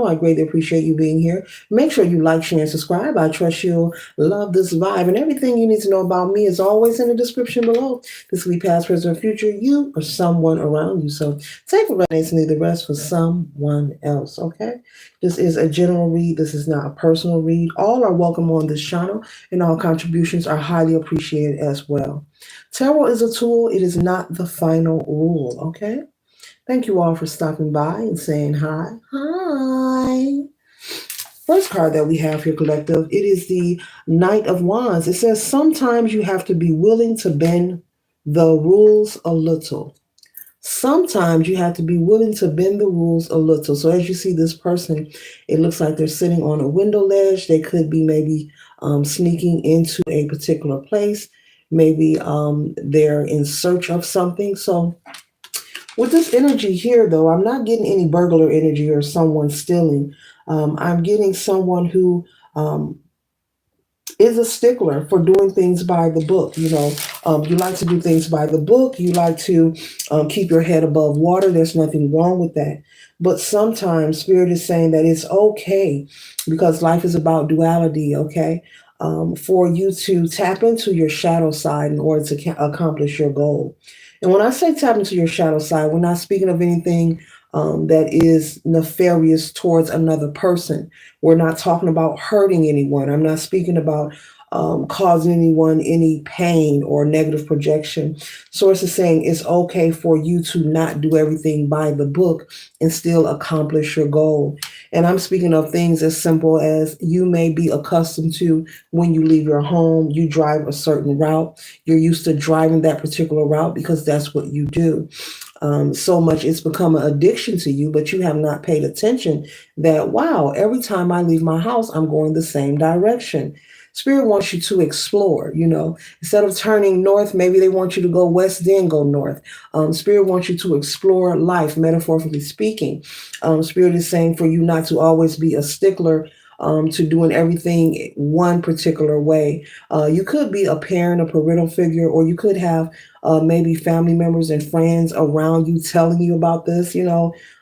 I greatly appreciate you being here. Make sure you like, share, and subscribe. I trust you'll love this vibe. And everything you need to know about me is always in the description below. This week, past, present, or future, you or someone around you. So take what resonates and leave the rest for someone else, okay? This is a general read. This is not a personal read. All are welcome on this channel, and all contributions are highly appreciated as well. Tarot is a tool. It is not the final rule, okay? Thank you all for stopping by and saying hi. Hi. First card that we have here, collective, it is the Knight of Wands. It says sometimes you have to be willing to bend the rules a little. Sometimes you have to be willing to bend the rules a little. So as you see this person, it looks like they're sitting on a window ledge. They could be maybe sneaking into a particular place. Maybe they're in search of something. So with this energy here, though, I'm not getting any burglar energy or someone stealing. I'm getting someone who is a stickler for doing things by the book. You like to do things by the book. You like to keep your head above water. There's nothing wrong with that. But sometimes Spirit is saying that it's okay, because life is about duality, okay? For you to tap into your shadow side in order to accomplish your goal. And when I say tap into your shadow side, we're not speaking of anything that is nefarious towards another person. We're not talking about hurting anyone. I'm not speaking about causing anyone any pain or negative projection. Source is saying it's okay for you to not do everything by the book and still accomplish your goal. And I'm speaking of things as simple as you may be accustomed to when you leave your home, you drive a certain route. You're used to driving that particular route because that's what you do. So much it's become an addiction to you, but you have not paid attention that, wow, every time I leave my house, I'm going the same direction. Spirit wants you to explore, instead of turning north, maybe they want you to go west, then go north. Spirit wants you to explore life, metaphorically speaking. Spirit is saying for you not to always be a stickler to doing everything one particular way. You could be a parent, a parental figure, or you could have maybe family members and friends around you telling you about this.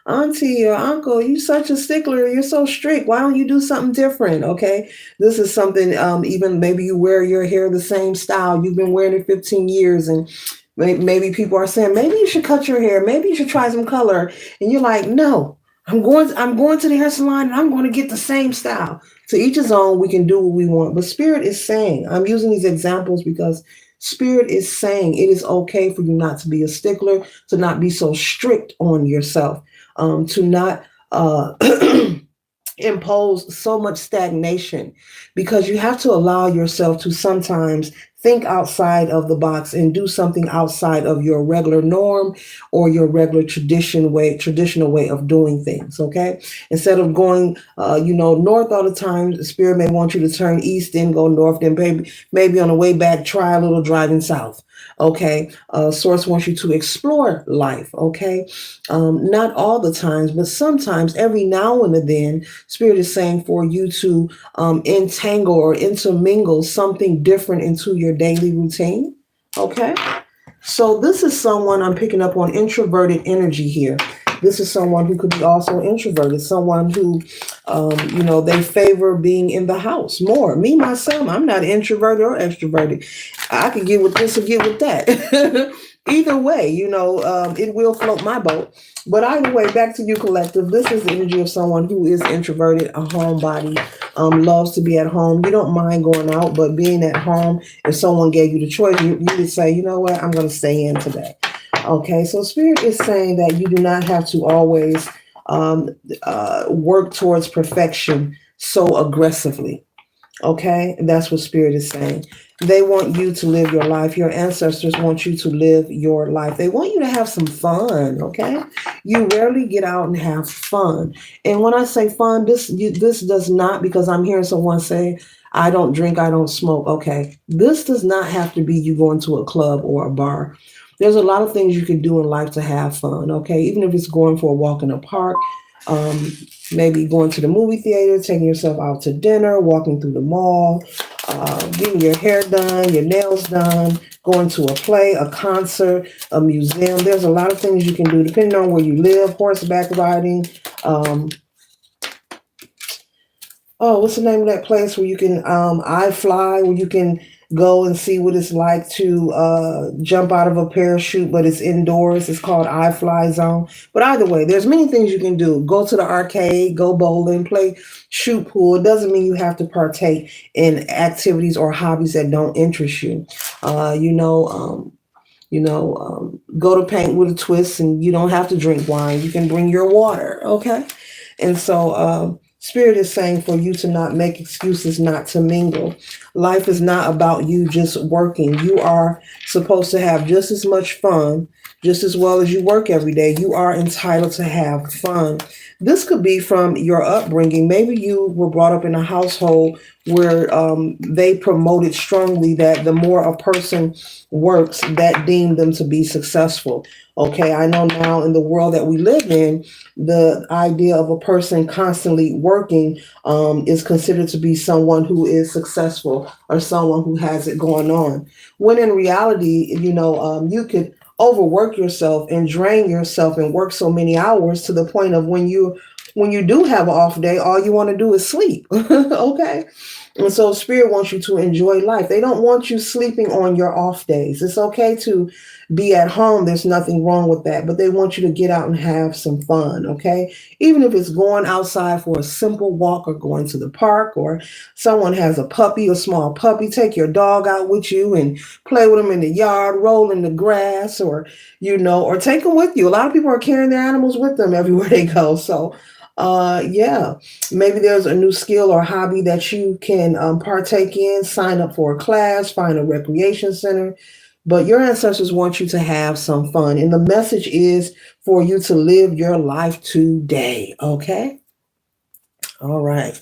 Auntie or uncle, you such a stickler. You're so strict. Why don't you do something different? Okay. This is something, even maybe you wear your hair the same style. You've been wearing it 15 years and maybe people are saying, maybe you should cut your hair. Maybe you should try some color. And you're like, no, I'm going to the hair salon and I'm going to get the same style. To each his own, we can do what we want. But Spirit is saying, I'm using these examples because Spirit is saying it is okay for you not to be a stickler, to not be so strict on yourself, to not impose so much stagnation, because you have to allow yourself to sometimes think outside of the box and do something outside of your regular norm or your regular traditional way of doing things. Okay, instead of going north all the time, Spirit may want you to turn east, then go north, then maybe on the way back try a little driving south. Okay, Source wants you to explore life. Okay, not all the times, but sometimes, every now and then, Spirit is saying for you to entangle or intermingle something different into your daily routine. Okay, so this is someone I'm picking up on introverted energy here. This is someone who could be also introverted, someone who, they favor being in the house more. Me, myself, I'm not introverted or extroverted. I could get with this or get with that. Either way, it will float my boat. But either way, back to you, collective. This is the energy of someone who is introverted, a homebody, loves to be at home. You don't mind going out, but being at home, if someone gave you the choice, you would say, you know what, I'm going to stay in today. Okay, so Spirit is saying that you do not have to always work towards perfection so aggressively. Okay, that's what Spirit is saying. They want you to live your life. Your ancestors want you to live your life. They want you to have some fun. Okay, you rarely get out and have fun. And when I say fun, this does not, because I'm hearing someone say, I don't drink, I don't smoke. Okay, this does not have to be you going to a club or a bar. There's a lot of things you can do in life to have fun. Okay, even if it's going for a walk in a park. Maybe going to the movie theater, taking yourself out to dinner, walking through the mall, getting your hair done, your nails done, going to a play, a concert, a museum. There's a lot of things you can do depending on where you live, horseback riding, Oh, what's the name of that place where you can I fly, where you can go and see what it's like to jump out of a parachute, but it's indoors. It's called I Fly Zone. But either way, there's many things you can do. Go to the arcade, go bowling, play shoot pool. It doesn't mean you have to partake in activities or hobbies that don't interest you. Uh, you know, um, go to paint with a twist, and you don't have to drink wine. You can bring your water, okay? And so, Spirit is saying for you to not make excuses not to mingle. Life is not about you just working. You are supposed to have just as much fun, just as well as you work every day. You are entitled to have fun. This could be from your upbringing. Maybe you were brought up in a household where they promoted strongly that the more a person works, that deemed them to be successful. Okay, I know now in the world that we live in, the idea of a person constantly working is considered to be someone who is successful or someone who has it going on. When in reality, you could overwork yourself and drain yourself and work so many hours to the point of when you do have an off day, all you want to do is sleep. Okay. And so Spirit wants you to enjoy life. They don't want you sleeping on your off days. It's okay to be at home. There's nothing wrong with that. But they want you to get out and have some fun, okay? Even if it's going outside for a simple walk or going to the park, or someone has a puppy, a small puppy, take your dog out with you and play with them in the yard, roll in the grass, or take them with you. A lot of people are carrying their animals with them everywhere they go. So yeah, maybe there's a new skill or hobby that you can partake in. Sign up for a class, find a recreation center. But your ancestors want you to have some fun. And the message is for you to live your life today. Okay? All right.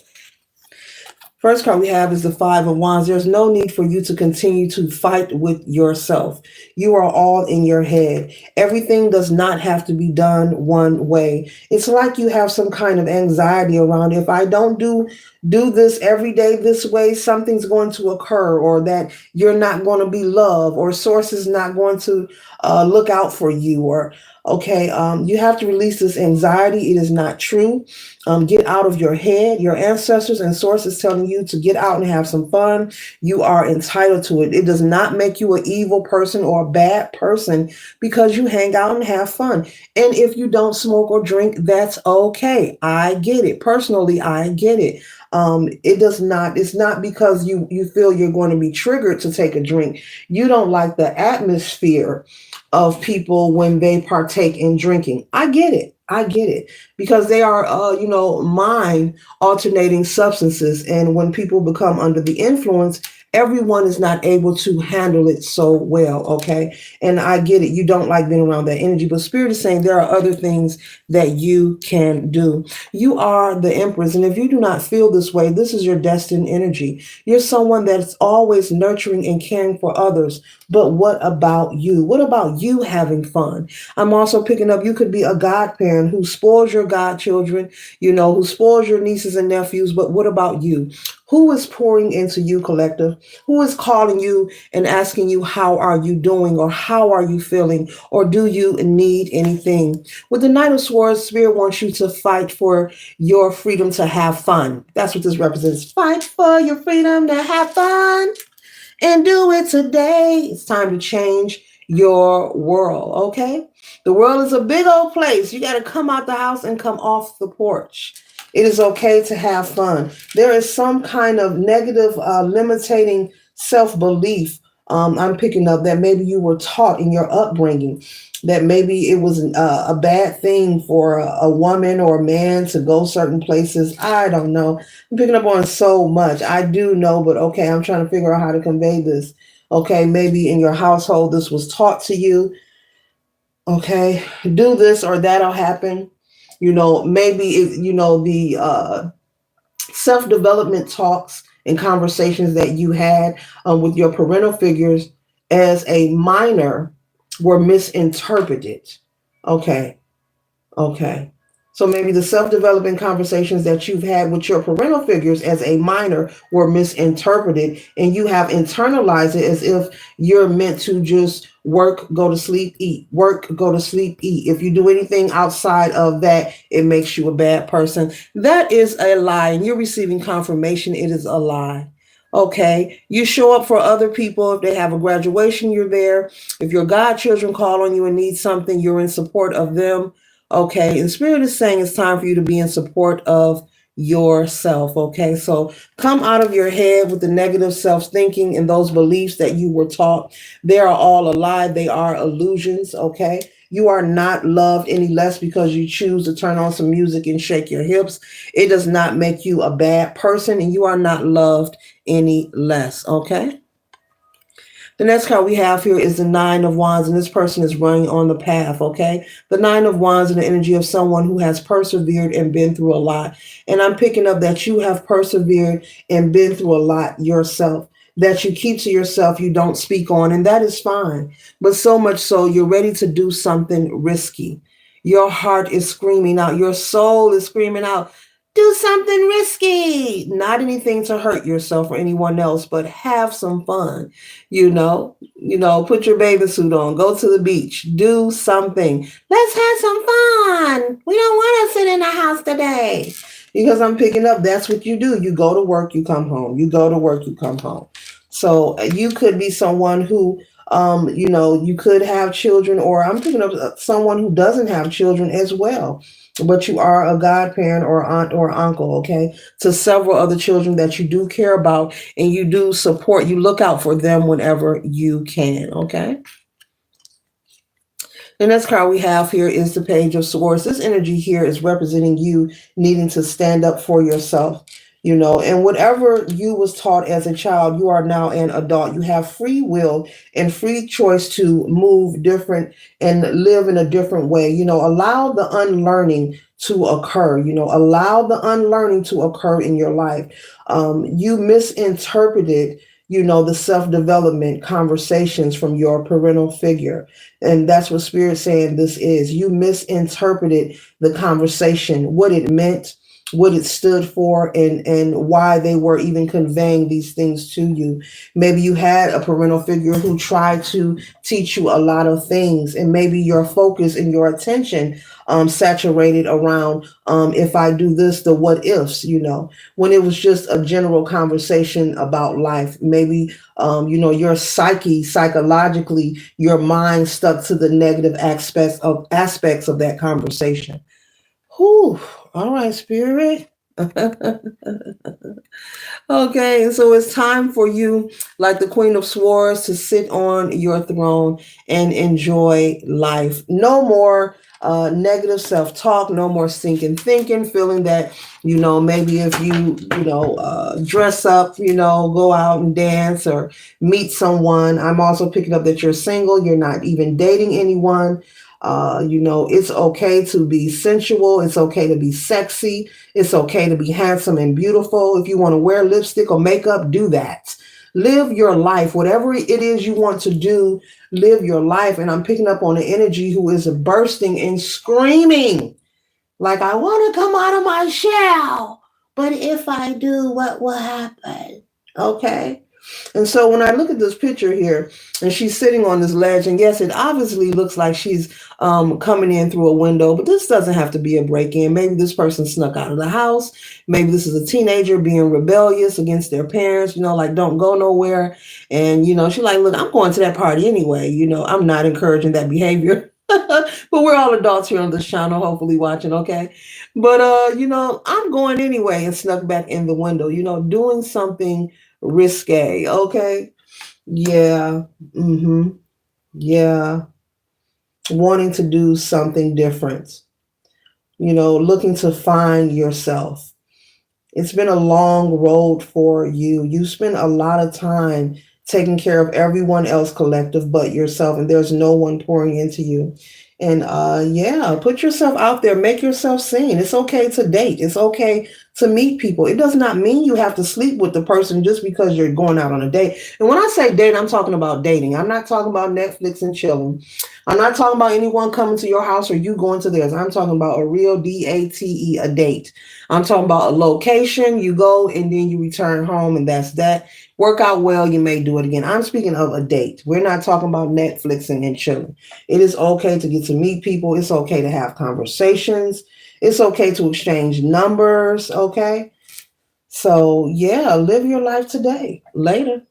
First card we have is the Five of Wands. There's no need for you to continue to fight with yourself. You are all in your head. Everything does not have to be done one way. It's like you have some kind of anxiety around, if I don't do this every day this way, something's going to occur, or that you're not going to be loved, or source is not going to look out for you, or okay, you have to release this anxiety. It is not true. Get out of your head. Your ancestors and sources telling you to get out and have some fun. You are entitled to it. It does not make you an evil person or a bad person because you hang out and have fun. And if you don't smoke or drink, that's okay. I get it. Personally, I get it. It does not, it's not because you feel you're going to be triggered to take a drink. You don't like the atmosphere of people when they partake in drinking. I get it. I get it, because they are, mind alternating substances. And when people become under the influence, everyone is not able to handle it so well. Okay. And I get it. You don't like being around that energy, but Spirit is saying there are other things that you can do. You are the Empress. And if you do not feel this way, this is your destined energy. You're someone that's always nurturing and caring for others. But what about you? What about you having fun? I'm also picking up, you could be a godparent who spoils your godchildren, who spoils your nieces and nephews. But what about you? Who is pouring into you, collective? Who is calling you and asking you, how are you doing? Or how are you feeling? Or do you need anything? With the Knight of Swords, Spirit wants you to fight for your freedom to have fun. That's what this represents. Fight for your freedom to have fun and do it today. It's time to change your world, okay? The world is a big old place. You got to come out the house and come off the porch. It is okay to have fun. There is some kind of negative, limiting self belief. I'm picking up that maybe you were taught in your upbringing that maybe it was a bad thing for a woman or a man to go certain places. I don't know. I'm picking up on so much. I do know, but okay, I'm trying to figure out how to convey this. Okay, maybe in your household this was taught to you. Okay, do this or that'll happen. Maybe the self development talks and conversations that you had with your parental figures as a minor were misinterpreted. Okay, okay. So maybe the self-development conversations that you've had with your parental figures as a minor were misinterpreted, and you have internalized it as if you're meant to just work, go to sleep, eat, work, go to sleep, eat. If you do anything outside of that, it makes you a bad person. That is a lie, and you're receiving confirmation it is a lie. Okay, you show up for other people. If they have a graduation, you're there. If your godchildren call on you and need something, you're in support of them. Okay, and Spirit is saying it's time for you to be in support of yourself. Okay, so come out of your head with the negative self thinking and those beliefs that you were taught. They are all a lie, they are illusions. Okay, you are not loved any less because you choose to turn on some music and shake your hips. It does not make you a bad person, and you are not loved any less. Okay. The next card we have here is the Nine of Wands, and this person is running on the path, okay? The Nine of Wands and the energy of someone who has persevered and been through a lot. And I'm picking up that you have persevered and been through a lot yourself, that you keep to yourself, you don't speak on, and that is fine. But so much so, you're ready to do something risky. Your heart is screaming out, your soul is screaming out, do something risky, not anything to hurt yourself or anyone else, but have some fun. Put your bathing suit on, go to the beach, do something. Let's have some fun. We don't want to sit in the house today. Because I'm picking up, that's what you do. You go to work, you come home. You go to work, you come home. So you could be someone who, you could have children, or I'm picking up someone who doesn't have children as well. But you are a godparent or aunt or uncle, okay, to several other children that you do care about, and you do support, you look out for them whenever you can, okay? The next card we have here is the Page of Swords. This energy here is representing you needing to stand up for yourself, and whatever you was taught as a child, you are now an adult. You have free will and free choice to move different and live in a different way. Allow the unlearning to occur. Allow the unlearning to occur in your life. You misinterpreted the self-development conversations from your parental figure. And that's what Spirit's saying this is. You misinterpreted the conversation, what it meant, what it stood for, and why they were even conveying these things to you. Maybe you had a parental figure who tried to teach you a lot of things, and maybe your focus and your attention saturated around if I do this, the what ifs, when it was just a general conversation about life. Maybe your psychologically, your mind stuck to the negative aspects of that conversation. Whew. All right, Spirit. Okay, so it's time for you, like the Queen of Swords, to sit on your throne and enjoy life. No more negative self-talk, no more stinking thinking, feeling that, maybe if you, dress up, go out and dance or meet someone. I'm also picking up that you're single, you're not even dating anyone. It's okay to be sensual. It's okay to be sexy. It's okay to be handsome and beautiful. If you want to wear lipstick or makeup, do that. Live your life. Whatever it is you want to do, live your life. And I'm picking up on the energy who is bursting and screaming, like, I want to come out of my shell. But if I do, what will happen? Okay. And so when I look at this picture here, and she's sitting on this ledge, and yes, it obviously looks like she's coming in through a window, but this doesn't have to be a break-in. Maybe this person snuck out of the house. Maybe this is a teenager being rebellious against their parents, like don't go nowhere. And, she's like, look, I'm going to that party anyway. I'm not encouraging that behavior. But we're all adults here on this channel, hopefully watching, okay? But, I'm going anyway, and snuck back in the window, doing something risque, okay? Yeah. Yeah. Wanting to do something different, looking to find yourself. It's been a long road for you. You spend a lot of time taking care of everyone else collective but yourself, and there's no one pouring into you. And put yourself out there, make yourself seen. It's okay to date. It's okay to meet people. It does not mean you have to sleep with the person just because you're going out on a date. And when I say date, I'm talking about dating. I'm not talking about Netflix and chilling. I'm not talking about anyone coming to your house or you going to theirs. I'm talking about a real DATE, a date. I'm talking about a location. You go and then you return home, and that's that. Work out well, you may do it again. I'm speaking of a date. We're not talking about Netflixing and chilling. It is okay to get to meet people. It's okay to have conversations. It's okay to exchange numbers. Okay. So, yeah, live your life today. Later.